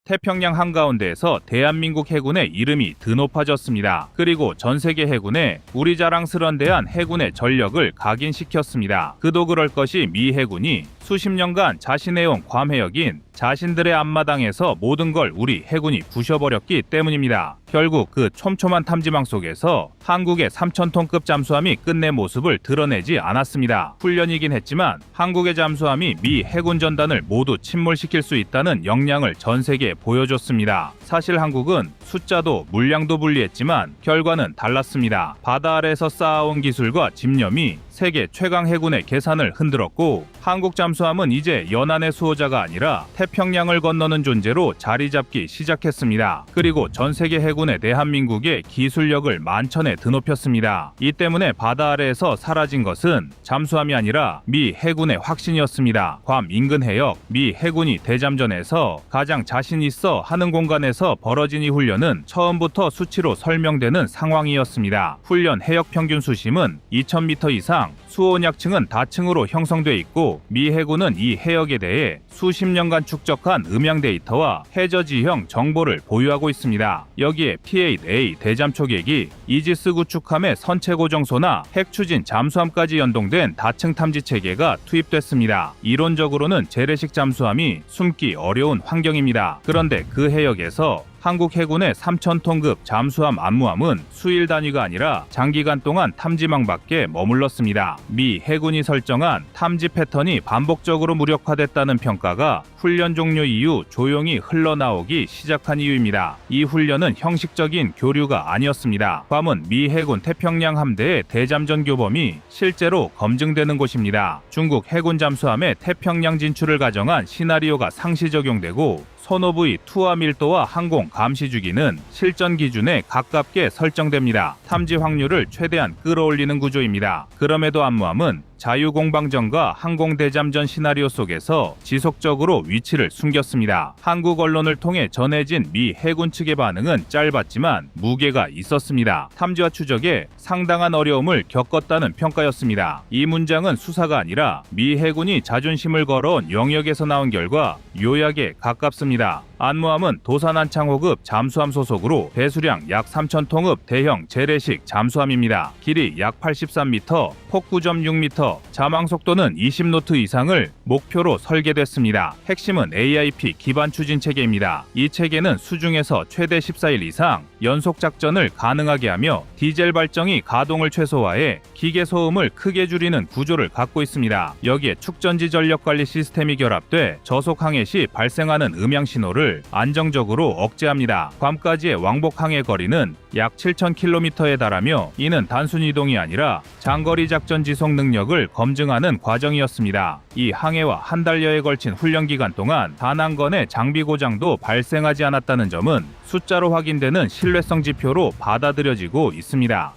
태평양 한가운데에서 대한민국 해군의 이름이 드높아졌습니다. 그리고 전세계 해군에 우리 자랑스런 대한 해군의 전력을 각인시켰습니다. 그도 그럴 것이 미 해군이 수십 년간 자신해온 괌해역인 자신들의 앞마당에서 모든 걸 우리 해군이 부셔버렸기 때문입니다. 결국 그 촘촘한 탐지망 속에서 한국의 3,000톤급 잠수함이 끝내 모습을 드러내지 않았습니다. 훈련이긴 했지만 한국의 잠수함이 미 해군 전단을 모두 침몰시킬 수 있다는 역량을 전 세계에 보여줬습니다. 사실 한국은 숫자도 물량도 불리했지만 결과는 달랐습니다. 바다 아래에서 쌓아온 기술과 집념이 세계 최강 해군의 계산을 흔들었고 한국 잠수함은 이제 연안의 수호자가 아니라 태평양을 건너는 존재로 자리 잡기 시작했습니다. 그리고 전 세계 해군의 대한민국의 기술력을 만천에 드높였습니다. 이 때문에 바다 아래에서 사라진 것은 잠수함이 아니라 미 해군의 확신이었습니다. 괌 인근 해역 미 해군이 대잠전에서 가장 자신 있어 하는 공간에서 벌어진 이 훈련은 처음부터 수치로 설명되는 상황이었습니다. 훈련 해역 평균 수심은 2,000m 이상, 수온약층은 다층으로 형성돼 있고 미 해군은 이 해역에 대해 수십 년간 축적한 음향 데이터와 해저 지형 정보를 보유하고 있습니다. 여기에 P-8A 대잠 초계기, 이지스 구축함의 선체 고정소나 핵 추진 잠수함까지 연동된 다층 탐지 체계가 투입됐습니다. 이론적으로는 재래식 잠수함이 숨기 어려운 환경입니다. 그런데 그 해역에서 한국 해군의 3,000톤급 잠수함 안무함은 수일 단위가 아니라 장기간 동안 탐지망 밖에 머물렀습니다. 미 해군이 설정한 탐지 패턴이 반복적으로 무력화됐다는 평가가 훈련 종료 이후 조용히 흘러나오기 시작한 이유입니다. 이 훈련은 형식적인 교류가 아니었습니다. 괌은 미 해군 태평양 함대의 대잠전 교범이 실제로 검증되는 곳입니다. 중국 해군 잠수함의 태평양 진출을 가정한 시나리오가 상시 적용되고 소노브의 투하 밀도와 항공 감시 주기는 실전 기준에 가깝게 설정됩니다. 탐지 확률을 최대한 끌어올리는 구조입니다. 그럼에도 안무함은 자유공방전과 항공대잠전 시나리오 속에서 지속적으로 위치를 숨겼습니다. 한국 언론을 통해 전해진 미 해군 측의 반응은 짧았지만 무게가 있었습니다. 탐지와 추적에 상당한 어려움을 겪었다는 평가였습니다. 이 문장은 수사가 아니라 미 해군이 자존심을 걸어온 영역에서 나온 결과 요약에 가깝습니다. 안무함은 도산안창호급 잠수함 소속으로 배수량 약 3,000톤급 대형 재래식 잠수함입니다. 길이 약 83m, 폭 9.6m, 자망 속도는 20노트 이상을 목표로 설계됐습니다. 핵심은 AIP 기반 추진 체계입니다. 이 체계는 수중에서 최대 14일 이상 연속 작전을 가능하게 하며 디젤 발정이 가동을 최소화해 기계 소음을 크게 줄이는 구조를 갖고 있습니다. 여기에 축전지 전력 관리 시스템이 결합돼 저속 항해 시 발생하는 음향 신호를 안정적으로 억제합니다. 괌까지의 왕복 항해 거리는 약 7,000km에 달하며 이는 단순 이동이 아니라 장거리 작전 지속 능력을 검증하는 과정이었습니다. 이 항해와 한 달여에 걸친 훈련 기간 동안 단 한 건의 장비 고장도 발생하지 않았다는 점은 숫자로 확인되는 신뢰성 지표로 받아들여지고 있습니다.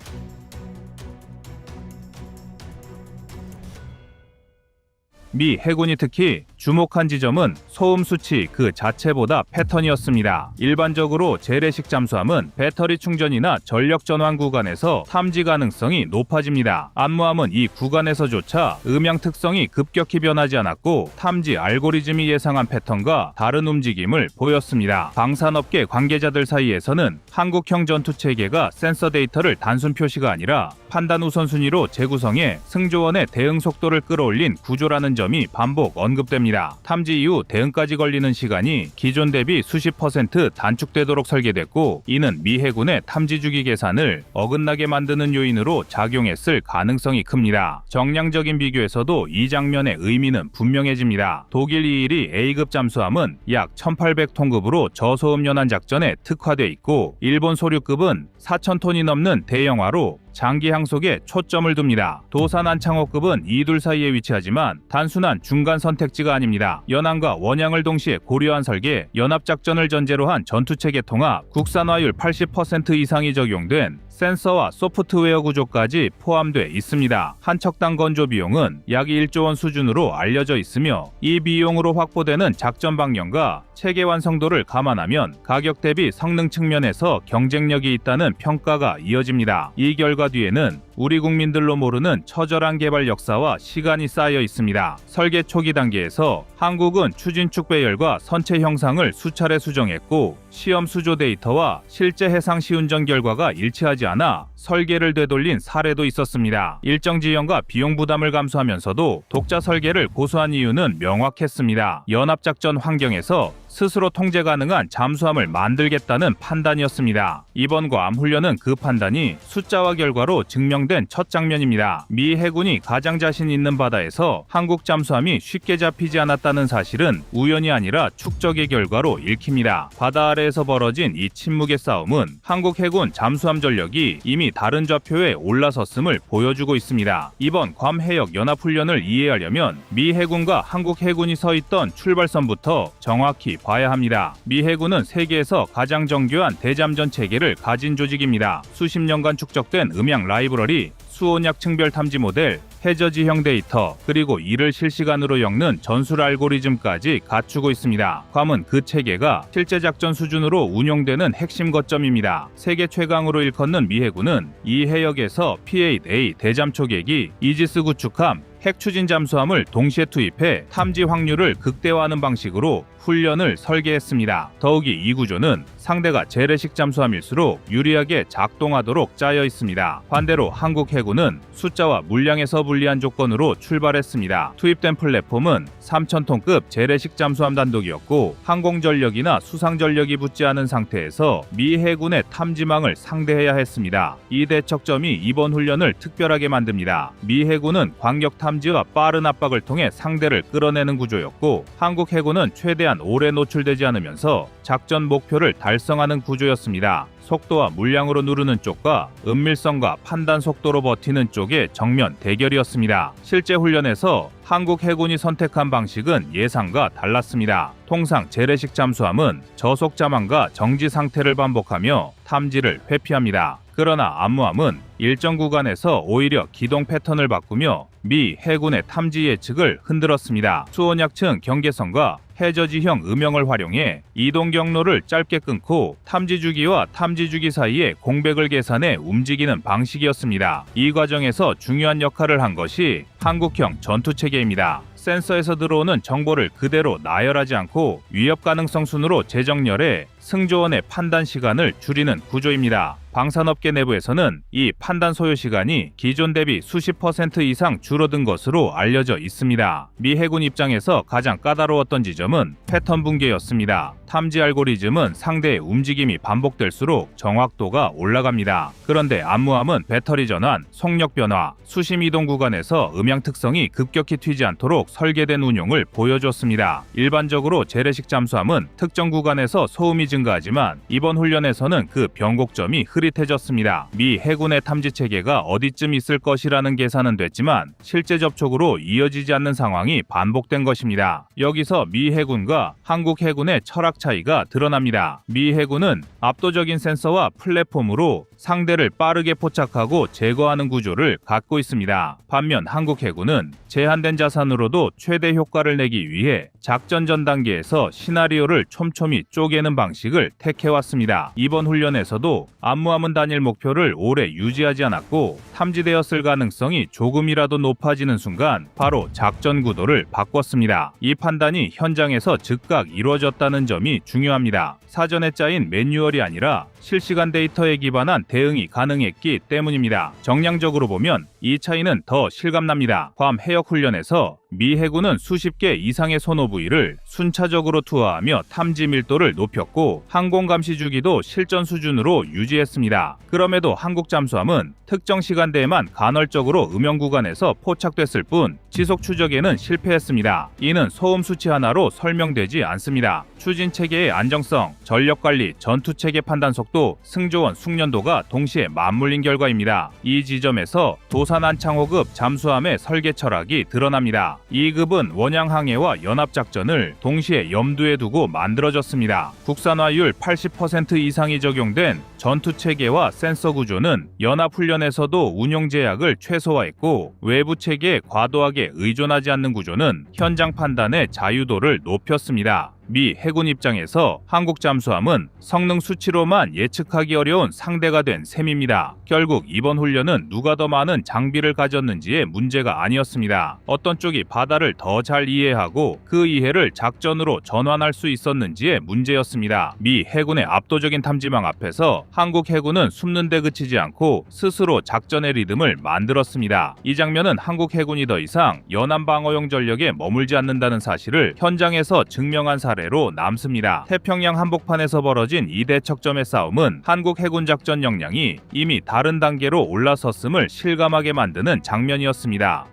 미 해군이 특히 주목한 지점은 소음 수치 그 자체보다 패턴이었습니다. 일반적으로 재래식 잠수함은 배터리 충전이나 전력 전환 구간에서 탐지 가능성이 높아집니다. 안무함은 이 구간에서조차 음향 특성이 급격히 변하지 않았고 탐지 알고리즘이 예상한 패턴과 다른 움직임을 보였습니다. 방산업계 관계자들 사이에서는 한국형 전투 체계가 센서 데이터를 단순 표시가 아니라 판단 우선순위로 재구성해 승조원의 대응 속도를 끌어올린 구조라는 점이 반복 언급됩니다. 탐지 이후 대응까지 걸리는 시간이 기존 대비 수십 % 단축되도록 설계됐고 이는 미 해군의 탐지 주기 계산을 어긋나게 만드는 요인으로 작용했을 가능성이 큽니다. 정량적인 비교에서도 이 장면의 의미는 분명해집니다. 독일 212 A급 잠수함은 약 1,800톤급으로 저소음 연안 작전에 특화돼 있고 일본 소류급은 4,000톤이 넘는 대형화로 장기 항속에 초점을 둡니다. 도산안창호급은 이 둘 사이에 위치하지만 단순한 중간 선택지가 아닙니다. 연안과 원양을 동시에 고려한 설계, 연합작전을 전제로 한 전투체계 통합, 국산화율 80% 이상이 적용된 센서와 소프트웨어 구조까지 포함돼 있습니다. 한 척당 건조 비용은 약 1조 원 수준으로 알려져 있으며 이 비용으로 확보되는 작전 방향과 체계 완성도를 감안하면 가격 대비 성능 측면에서 경쟁력이 있다는 평가가 이어집니다. 이 결과 뒤에는 우리 국민들로 모르는 처절한 개발 역사와 시간이 쌓여 있습니다. 설계 초기 단계에서 한국은 추진 축 배열과 선체 형상을 수차례 수정했고 시험 수조 데이터와 실제 해상 시운전 결과가 일치하지 않아 설계를 되돌린 사례도 있었습니다. 일정 지연과 비용 부담을 감수하면서도 독자 설계를 고수한 이유는 명확했습니다. 연합작전 환경에서 스스로 통제 가능한 잠수함을 만들겠다는 판단이었습니다. 이번 괌 훈련은 그 판단이 숫자와 결과로 증명된 첫 장면입니다. 미 해군이 가장 자신 있는 바다에서 한국 잠수함이 쉽게 잡히지 않았다는 사실은 우연이 아니라 축적의 결과로 읽힙니다. 바다 아래에서 벌어진 이 침묵의 싸움은 한국 해군 잠수함 전력이 이미 다른 좌표에 올라섰음을 보여주고 있습니다. 이번 괌 해역 연합훈련을 이해하려면 미 해군과 한국 해군이 서 있던 출발선부터 정확히 봐야 합니다. 미 해군은 세계에서 가장 정교한 대잠전 체계를 가진 조직입니다. 수십 년간 축적된 음향 라이브러리, 수온약 층별 탐지 모델, 해저지형 데이터, 그리고 이를 실시간으로 엮는 전술 알고리즘까지 갖추고 있습니다. 괌은 그 체계가 실제 작전 수준으로 운용되는 핵심 거점입니다. 세계 최강으로 일컫는 미 해군은 이 해역에서 P-8A 대잠 초계기, 이지스 구축함, 핵추진 잠수함을 동시에 투입해 탐지 확률을 극대화하는 방식으로 훈련을 설계했습니다. 더욱이 이 구조는 상대가 재래식 잠수함일수록 유리하게 작동하도록 짜여 있습니다. 반대로 한국 해군은 숫자와 물량에서 불리한 조건으로 출발했습니다. 투입된 플랫폼은 3,000톤급 재래식 잠수함 단독이었고 항공전력이나 수상전력이 붙지 않은 상태에서 미 해군의 탐지망을 상대해야 했습니다. 이 대척점이 이번 훈련을 특별하게 만듭니다. 미 해군은 광역 탐지와 빠른 압박을 통해 상대를 끌어내는 구조였고 한국 해군은 최대한 오래 노출되지 않으면서 작전 목표를 달성하는 구조였습니다. 속도와 물량으로 누르는 쪽과 은밀성과 판단 속도로 버티는 쪽의 정면 대결이었습니다. 실제 훈련에서 한국 해군이 선택한 방식은 예상과 달랐습니다. 통상 재래식 잠수함은 저속 자망과 정지 상태를 반복하며 탐지를 회피합니다. 그러나 암무함은 일정 구간에서 오히려 기동 패턴을 바꾸며 미 해군의 탐지 예측을 흔들었습니다. 수온약층 경계선과 해저지형 음영을 활용해 이동 경로를 짧게 끊고 탐지 주기와 탐지 주기 사이에 공백을 계산해 움직이는 방식이었습니다. 이 과정에서 중요한 역할을 한 것이 한국형 전투체계입니다. 센서에서 들어오는 정보를 그대로 나열하지 않고 위협 가능성 순으로 재정렬해 승조원의 판단 시간을 줄이는 구조입니다. 방산업계 내부에서는 이 판단 소요 시간이 기존 대비 수십 % 이상 줄어든 것으로 알려져 있습니다. 미 해군 입장에서 가장 까다로웠던 지점은 패턴 붕괴였습니다. 탐지 알고리즘은 상대의 움직임이 반복될수록 정확도가 올라갑니다. 그런데 암무함은 배터리 전환, 속력 변화, 수심 이동 구간에서 음향 특성이 급격히 튀지 않도록 설계된 운용을 보여줬습니다. 일반적으로 재래식 잠수함은 특정 구간에서 소음이 증가하지만 이번 훈련에서는 그 변곡점이 흐릿해졌습니다. 미 해군의 탐지 체계가 어디쯤 있을 것이라는 계산은 됐지만 실제 접촉으로 이어지지 않는 상황이 반복된 것입니다. 여기서 미 해군과 한국 해군의 철학 차이가 드러납니다. 미 해군은 압도적인 센서와 플랫폼으로 상대를 빠르게 포착하고 제거하는 구조를 갖고 있습니다. 반면 한국 해군은 제한된 자산으로도 최대 효과를 내기 위해 작전 전 단계에서 시나리오를 촘촘히 쪼개는 방식을 택해왔습니다. 이번 훈련에서도 암무함은 단일 목표를 오래 유지하지 않았고 탐지되었을 가능성이 조금이라도 높아지는 순간 바로 작전 구도를 바꿨습니다. 이 판단이 현장에서 즉각 이루어졌다는 점이 중요합니다. 사전에 짜인 매뉴얼이 아니라 실시간 데이터에 기반한 대응이 가능했기 때문입니다. 정량적으로 보면 이 차이는 더 실감납니다. 괌 해역 훈련에서 미 해군은 수십 개 이상의 소노부위를 순차적으로 투하하며 탐지 밀도를 높였고 항공 감시 주기도 실전 수준으로 유지했습니다. 그럼에도 한국 잠수함은 특정 시간대에만 간헐적으로 음영 구간에서 포착됐을 뿐 지속 추적에는 실패했습니다. 이는 소음 수치 하나로 설명되지 않습니다. 추진 체계의 안정성, 전력 관리, 전투 체계 판단 속도, 승조원 숙련도가 동시에 맞물린 결과입니다. 이 지점에서 도산 안창호급 잠수함의 설계 철학이 드러납니다. 2급은 원양 항해와 연합 작전을 동시에 염두에 두고 만들어졌습니다. 국산화율 80% 이상이 적용된 전투 체계와 센서 구조는 연합 훈련에서도 운용 제약을 최소화했고 외부 체계에 과도하게 의존하지 않는 구조는 현장 판단의 자유도를 높였습니다. 미 해군 입장에서 한국 잠수함은 성능 수치로만 예측하기 어려운 상대가 된 셈입니다. 결국 이번 훈련은 누가 더 많은 장비를 가졌는지의 문제가 아니었습니다. 어떤 쪽이 바다를 더 잘 이해하고 그 이해를 작전으로 전환할 수 있었는지의 문제였습니다. 미 해군의 압도적인 탐지망 앞에서 한국 해군은 숨는 데 그치지 않고 스스로 작전의 리듬을 만들었습니다. 이 장면은 한국 해군이 더 이상 연안 방어용 전력에 머물지 않는다는 사실을 현장에서 증명한 사례로 남습니다. 태평양 한복판에서 벌어진 이 대척점의 싸움은 한국 해군 작전 역량이 이미 다른 단계로 올라섰음을 실감하게 만드는 장면이었습니다.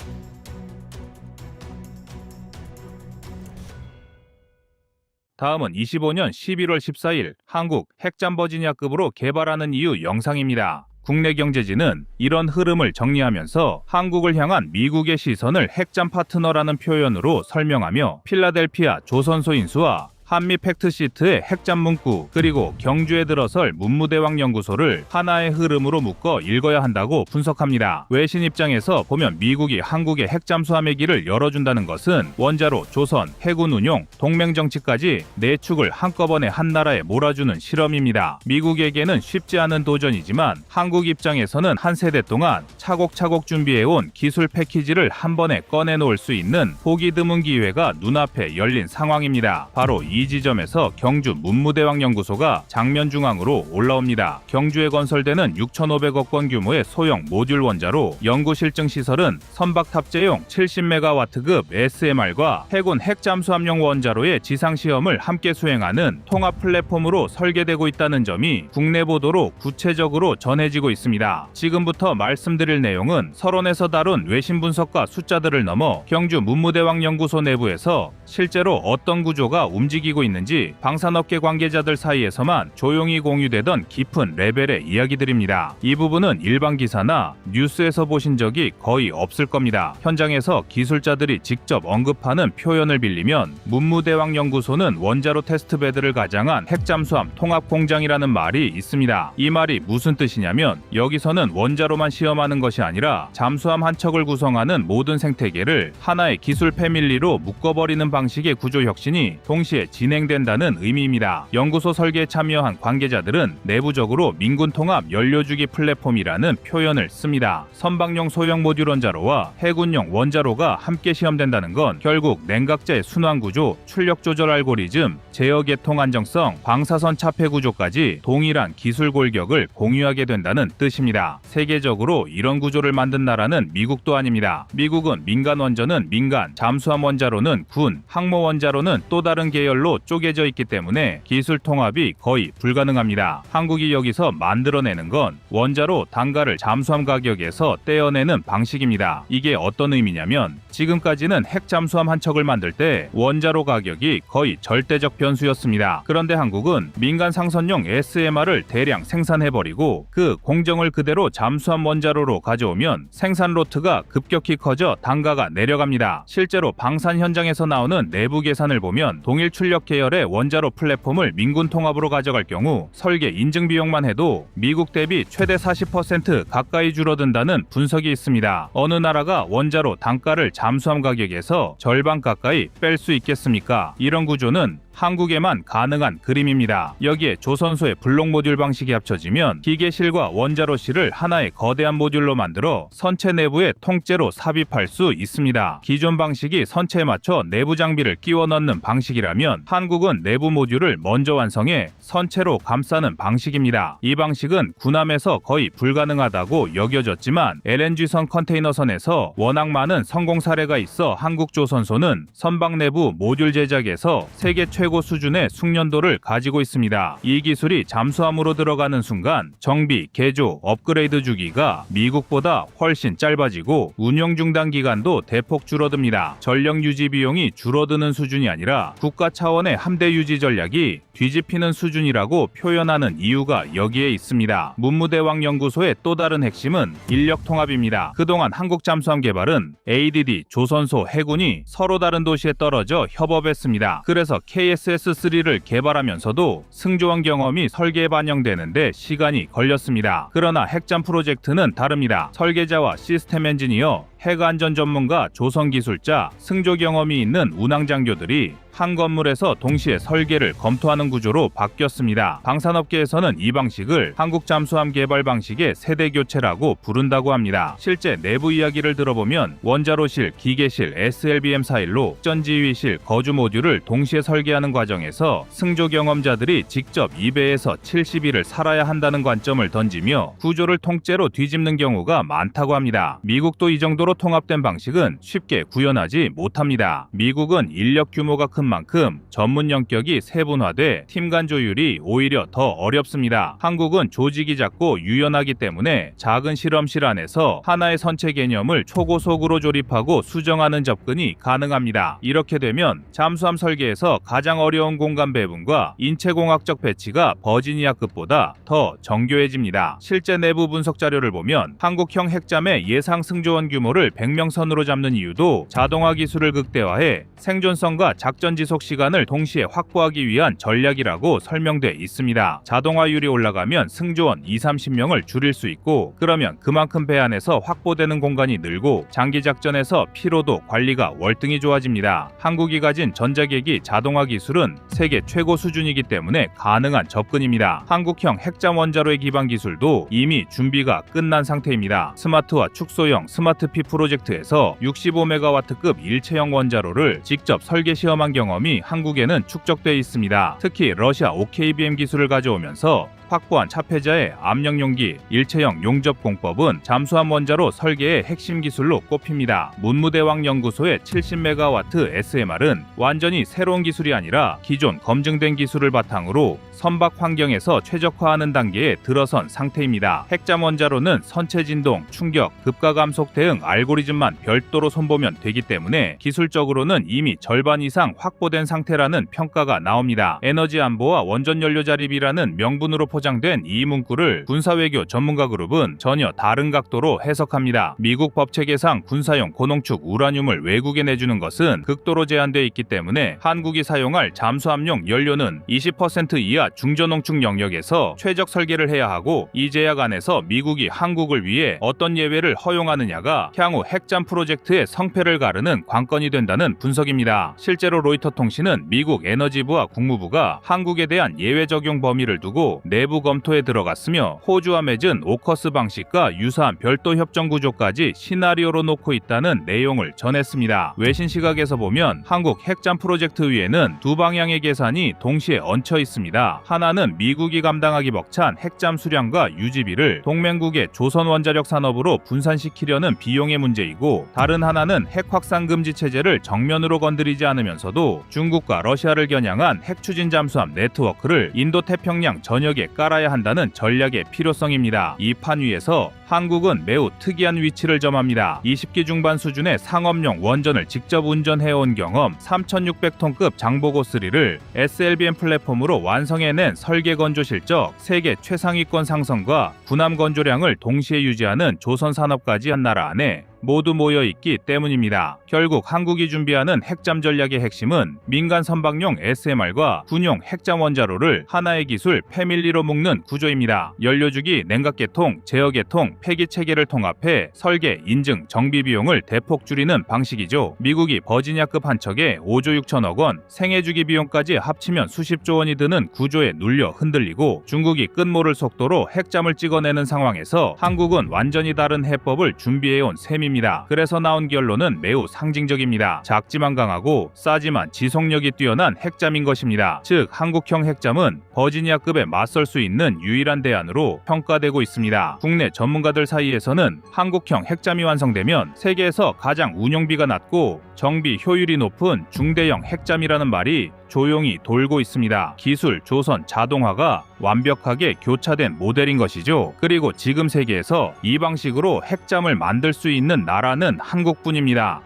다음은 25년 11월 14일 한국 핵잠 버지니아급으로 개발하는 이유 영상입니다. 국내 경제지는 이런 흐름을 정리하면서 한국을 향한 미국의 시선을 핵잠 파트너라는 표현으로 설명하며 필라델피아 조선소 인수와 한미 팩트시트의 핵잠 문구 그리고 경주에 들어설 문무대왕 연구소를 하나의 흐름으로 묶어 읽어야 한다고 분석합니다. 외신 입장에서 보면 미국이 한국의 핵잠수함의 길을 열어준다는 것은 원자로, 조선, 해군 운용, 동맹 정치까지 네 축을 한꺼번에 한 나라에 몰아주는 실험입니다. 미국에게는 쉽지 않은 도전이지만 한국 입장에서는 한 세대 동안 차곡차곡 준비해온 기술 패키지를 한 번에 꺼내놓을 수 있는 보기 드문 기회가 눈앞에 열린 상황입니다. 바로 이 지점에서 경주 문무대왕 연구소가 장면 중앙으로 올라옵니다. 경주에 건설되는 6,500억 원 규모의 소형 모듈 원자로 연구 실증 시설은 선박 탑재용 70메가와트급 SMR과 해군 핵잠수함용 원자로의 지상 시험을 함께 수행하는 통합 플랫폼으로 설계되고 있다는 점이 국내 보도로 구체적으로 전해지고 있습니다. 지금부터 말씀드릴 내용은 서론에서 다룬 외신 분석과 숫자들을 넘어 경주 문무대왕 연구소 내부에서 실제로 어떤 구조가 움직이고 있는지 방산업계 관계자들 사이에서만 조용히 공유되던 깊은 레벨의 이야기들입니다. 이 부분은 일반 기사나 뉴스에서 보신 적이 거의 없을 겁니다. 현장에서 기술자들이 직접 언급하는 표현을 빌리면 문무대왕 연구소는 원자로 테스트베드를 가장한 핵잠수함 통합공장이라는 말이 있습니다. 이 말이 무슨 뜻이냐면 여기서는 원자로만 시험하는 것이 아니라 잠수함 한 척을 구성하는 모든 생태계를 하나의 기술 패밀리로 묶어버리는 방식의 구조 혁신이 동시에 진행된다는 의미입니다. 연구소 설계에 참여한 관계자들은 내부적으로 민군 통합 연료주기 플랫폼이라는 표현을 씁니다. 선박용 소형 모듈 원자로와 해군용 원자로가 함께 시험된다는 건 결국 냉각자의 순환 구조, 출력 조절 알고리즘, 제어 계통 안정성, 방사선 차폐 구조까지 동일한 기술 골격을 공유하게 된다는 뜻입니다. 세계적으로 이런 구조를 만든 나라는 미국도 아닙니다. 미국은 민간 원전은 민간, 잠수함 원자로는 군, 항모 원자로는 또 다른 계열로 쪼개져 있기 때문에 기술 통합이 거의 불가능합니다. 한국이 여기서 만들어내는 건 원자로 단가를 잠수함 가격에서 떼어내는 방식입니다. 이게 어떤 의미냐면 지금까지는 핵 잠수함 한 척을 만들 때 원자로 가격이 거의 절대적 변수였습니다. 그런데 한국은 민간 상선용 SMR을 대량 생산해버리고 그 공정을 그대로 잠수함 원자로로 가져오면 생산 로트가 급격히 커져 단가가 내려갑니다. 실제로 방산 현장에서 나오는 내부 계산을 보면 동일 출력 계열의 원자로 플랫폼을 민군 통합으로 가져갈 경우 설계 인증 비용만 해도 미국 대비 최대 40% 가까이 줄어든다는 분석이 있습니다. 어느 나라가 원자로 단가를 잠수함 가격에서 절반 가까이 뺄 수 있겠습니까? 이런 구조는 한국에만 가능한 그림입니다. 여기에 조선소의 블록 모듈 방식이 합쳐지면 기계실과 원자로실을 하나의 거대한 모듈로 만들어 선체 내부에 통째로 삽입할 수 있습니다. 기존 방식이 선체에 맞춰 내부 장비를 끼워 넣는 방식이라면 한국은 내부 모듈을 먼저 완성해 선체로 감싸는 방식입니다. 이 방식은 군함에서 거의 불가능하다고 여겨졌지만 LNG선 컨테이너선에서 워낙 많은 성공 사례가 있어 한국 조선소는 선박 내부 모듈 제작에서 세계 최고 수준의 숙련도를 가지고 있습니다. 이 기술이 잠수함으로 들어가는 순간 정비, 개조, 업그레이드 주기가 미국보다 훨씬 짧아지고 운영 중단 기간도 대폭 줄어듭니다. 전력 유지 비용이 줄어드는 수준이 아니라 국가 차원의 함대 유지 전략이 뒤집히는 수준이라고 표현하는 이유가 여기에 있습니다. 문무대왕 연구소의 또 다른 핵심은 인력 통합입니다. 그동안 한국 잠수함 개발은 ADD, 조선소, 해군이 서로 다른 도시에 떨어져 협업했습니다. 그래서 KSS-3를 개발하면서도 승조원 경험이 설계에 반영되는데 시간이 걸렸습니다. 그러나 핵잠 프로젝트는 다릅니다. 설계자와 시스템 엔지니어, 핵안전 전문가 조선기술자, 승조 경험이 있는 운항장교들이 한 건물에서 동시에 설계를 검토하는 구조로 바뀌었습니다. 방산업계에서는 이 방식을 한국 잠수함 개발 방식의 세대 교체라고 부른다고 합니다. 실제 내부 이야기를 들어보면 원자로실, 기계실, SLBM 사일로 전지휘실, 거주 모듈을 동시에 설계하는 과정에서 승조 경험자들이 직접 2배에서 70일을 살아야 한다는 관점을 던지며 구조를 통째로 뒤집는 경우가 많다고 합니다. 미국도 이 정도로 통합된 방식은 쉽게 구현하지 못합니다. 미국은 인력 규모가 큰 만큼 전문 영역이 세분화돼 팀 간 조율이 오히려 더 어렵습니다. 한국은 조직이 작고 유연하기 때문에 작은 실험실 안에서 하나의 선체 개념을 초고속으로 조립하고 수정하는 접근이 가능합니다. 이렇게 되면 잠수함 설계에서 가장 어려운 공간 배분과 인체공학적 배치가 버지니아급보다 더 정교해집니다. 실제 내부 분석 자료를 보면 한국형 핵잠의 예상 승조원 규모를 100명 선으로 잡는 이유도 자동화 기술을 극대화해 생존성과 작전 지속 시간을 동시에 확보하기 위한 전략이라고 설명돼 있습니다. 자동화율이 올라가면 승조원 20-30명을 줄일 수 있고 그러면 그만큼 배 안에서 확보되는 공간이 늘고 장기 작전에서 피로도 관리가 월등히 좋아집니다. 한국이 가진 전자계기 자동화 기술은 세계 최고 수준이기 때문에 가능한 접근입니다. 한국형 핵잠 원자로의 기반 기술도 이미 준비가 끝난 상태입니다. 스마트화 축소형 스마트피 프로젝트에서 65메가와트급 일체형 원자로를 직접 설계 시험한 경험이 한국에는 축적돼 있습니다. 특히 러시아 OKBM 기술을 가져오면서 확보한 차폐자의 압력 용기, 일체형 용접 공법은 잠수함 원자로 설계의 핵심 기술로 꼽힙니다. 문무대왕 연구소의 70메가와트 SMR은 완전히 새로운 기술이 아니라 기존 검증된 기술을 바탕으로 선박 환경에서 최적화하는 단계에 들어선 상태입니다. 핵잠 원자로는 선체 진동, 충격, 급가 감속 대응 알고리즘만 별도로 손보면 되기 때문에 기술적으로는 이미 절반 이상 확보된 상태라는 평가가 나옵니다. 에너지 안보와 원전 연료 자립이라는 명분으로 포장된 이 문구를 군사외교 전문가 그룹은 전혀 다른 각도로 해석합니다. 미국 법체계상 군사용 고농축 우라늄을 외국에 내주는 것은 극도로 제한되어 있기 때문에 한국이 사용할 잠수함용 연료는 20% 이하 중저농축 영역에서 최적 설계를 해야 하고 이 제약 안에서 미국이 한국을 위해 어떤 예외를 허용하느냐가 향후 핵잠 프로젝트의 성패를 가르는 관건이 된다는 분석입니다. 실제로 로이터 통신은 미국 에너지부와 국무부가 한국에 대한 예외 적용 범위를 두고 내부 검토에 들어갔으며 호주와 맺은 오커스 방식과 유사한 별도 협정 구조까지 시나리오로 놓고 있다는 내용을 전했습니다. 외신 시각에서 보면 한국 핵잠 프로젝트 위에는 두 방향의 계산이 동시에 얹혀 있습니다. 하나는 미국이 감당하기 벅찬 핵잠 수량과 유지비를 동맹국의 조선 원자력 산업으로 분산시키려는 비용의 문제이고 다른 하나는 핵 확산 금지 체제를 정면으로 건드리지 않으면서도 중국과 러시아를 겨냥한 핵 추진 잠수함 네트워크를 인도 태평양 전역에 깔아야 한다는 전략의 필요성입니다. 이 판 위에서 한국은 매우 특이한 위치를 점합니다. 20기 중반 수준의 상업용 원전을 직접 운전해온 경험, 3600톤급 장보고3를 SLBM 플랫폼으로 완성해낸 설계 건조 실적, 세계 최상위권 상성과 군함 건조량을 동시에 유지하는 조선 산업까지 한 나라 안에 모두 모여있기 때문입니다. 결국 한국이 준비하는 핵잠 전략의 핵심은 민간 선박용 SMR과 군용 핵잠 원자로를 하나의 기술 패밀리로 묶는 구조입니다. 연료주기, 냉각계통, 제어계통, 폐기체계를 통합해 설계, 인증, 정비 비용을 대폭 줄이는 방식이죠. 미국이 버지니아급 한 척에 5조 6천억 원, 생애주기 비용까지 합치면 수십조 원이 드는 구조에 눌려 흔들리고 중국이 끝모를 속도로 핵잠을 찍어내는 상황에서 한국은 완전히 다른 해법을 준비해온 셈입니다. 그래서 나온 결론은 매우 상징적입니다. 작지만 강하고 싸지만 지속력이 뛰어난 핵잠인 것입니다. 즉 한국형 핵잠은 버지니아급에 맞설 수 있는 유일한 대안으로 평가되고 있습니다. 국내 전문가들 사이에서는 한국형 핵잠이 완성되면 세계에서 가장 운용비가 낮고 정비 효율이 높은 중대형 핵잠이라는 말이 조용히 돌고 있습니다. 기술, 조선, 자동화가 완벽하게 교차된 모델인 것이죠. 그리고 지금 세계에서 이 방식으로 핵잠을 만들 수 있는 나라는 한국뿐입니다.